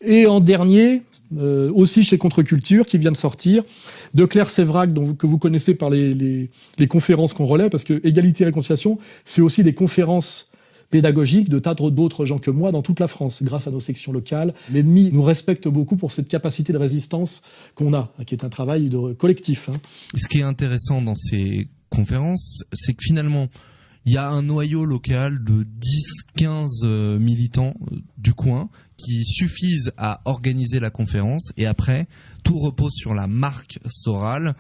Et en dernier, aussi chez Contre-Culture, qui vient de sortir, de Claire Sévrac, que vous connaissez par les conférences qu'on relaie, parce que Égalité et Réconciliation, c'est aussi des conférences pédagogiques de tas d'autres gens que moi dans toute la France, grâce à nos sections locales. L'ennemi nous respecte beaucoup pour cette capacité de résistance qu'on a, qui est un travail collectif. Ce qui est intéressant dans ces conférences, c'est que finalement, il y a un noyau local de 10-15 militants du coin qui suffisent à organiser la conférence, et après, tout repose sur la marque Soral.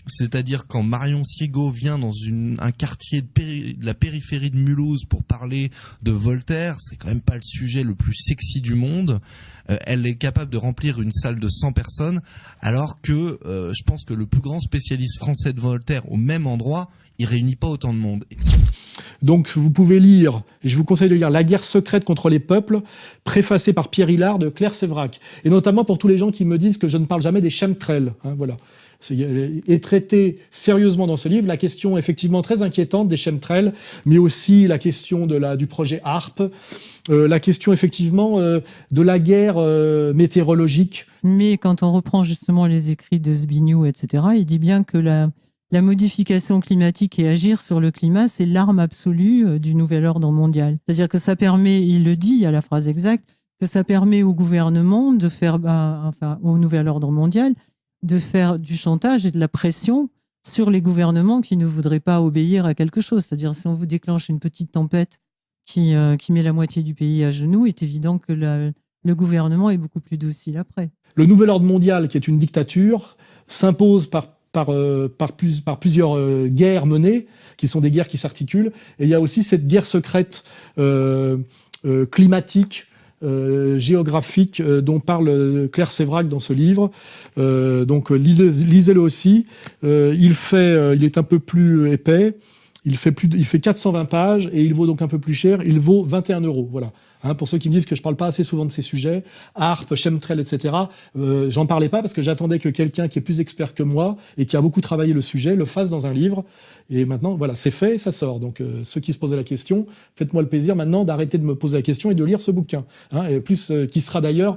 C'est-à-dire quand Marion Siego vient dans un quartier de la périphérie de Mulhouse pour parler de Voltaire, c'est quand même pas le sujet le plus sexy du monde. Elle est capable de remplir une salle de 100 personnes, alors que je pense que le plus grand spécialiste français de Voltaire au même endroit, il réunit pas autant de monde. Donc vous pouvez lire, et je vous conseille de lire La guerre secrète contre les peuples, préfacé par Pierre Hilard de Claire Sévrac. Et notamment pour tous les gens qui me disent que je ne parle jamais des chemtrails. Voilà. Est traité sérieusement dans ce livre la question effectivement très inquiétante des chemtrails, mais aussi la question du projet HARP, la question effectivement de la guerre météorologique. Mais quand on reprend justement les écrits de Zbigniew, etc., il dit bien que la modification climatique et agir sur le climat, c'est l'arme absolue du nouvel ordre mondial. C'est-à-dire que ça permet, il le dit, il y a la phrase exacte, que ça permet au gouvernement de faire, au nouvel ordre mondial, de faire du chantage et de la pression sur les gouvernements qui ne voudraient pas obéir à quelque chose. C'est-à-dire, si on vous déclenche une petite tempête qui met la moitié du pays à genoux, il est évident que le gouvernement est beaucoup plus docile après. Le nouvel ordre mondial, qui est une dictature, s'impose par plusieurs guerres menées, qui sont des guerres qui s'articulent. Et il y a aussi cette guerre secrète climatique, géographique dont parle Claire Sévrac dans ce livre. Donc lisez-le aussi. Il est un peu plus épais. Il fait 420 pages et il vaut donc un peu plus cher. Il vaut 21 €. Voilà. Pour ceux qui me disent que je parle pas assez souvent de ces sujets, HARP, chemtrail, etc. J'en parlais pas parce que j'attendais que quelqu'un qui est plus expert que moi et qui a beaucoup travaillé le sujet le fasse dans un livre. Et maintenant, voilà, c'est fait, ça sort. Donc ceux qui se posaient la question, faites-moi le plaisir maintenant d'arrêter de me poser la question et de lire ce bouquin. Et plus qui sera d'ailleurs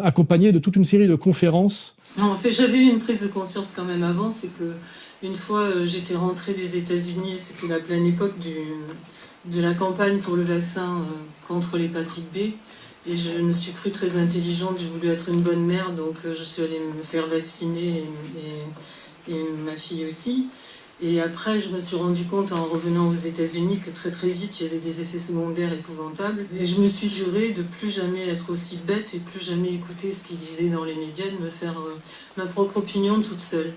accompagné de toute une série de conférences. Non, en fait, j'avais eu une prise de conscience quand même avant, c'est que une fois j'étais rentrée des États-Unis, c'était la pleine époque de la campagne pour le vaccin contre l'hépatite B. Et je me suis crue très intelligente, j'ai voulu être une bonne mère, donc je suis allée me faire vacciner et ma fille aussi. Et après, je me suis rendu compte en revenant aux États-Unis que très très vite, il y avait des effets secondaires épouvantables. Et je me suis juré de plus jamais être aussi bête et plus jamais écouter ce qu'ils disaient dans les médias, de me faire ma propre opinion toute seule.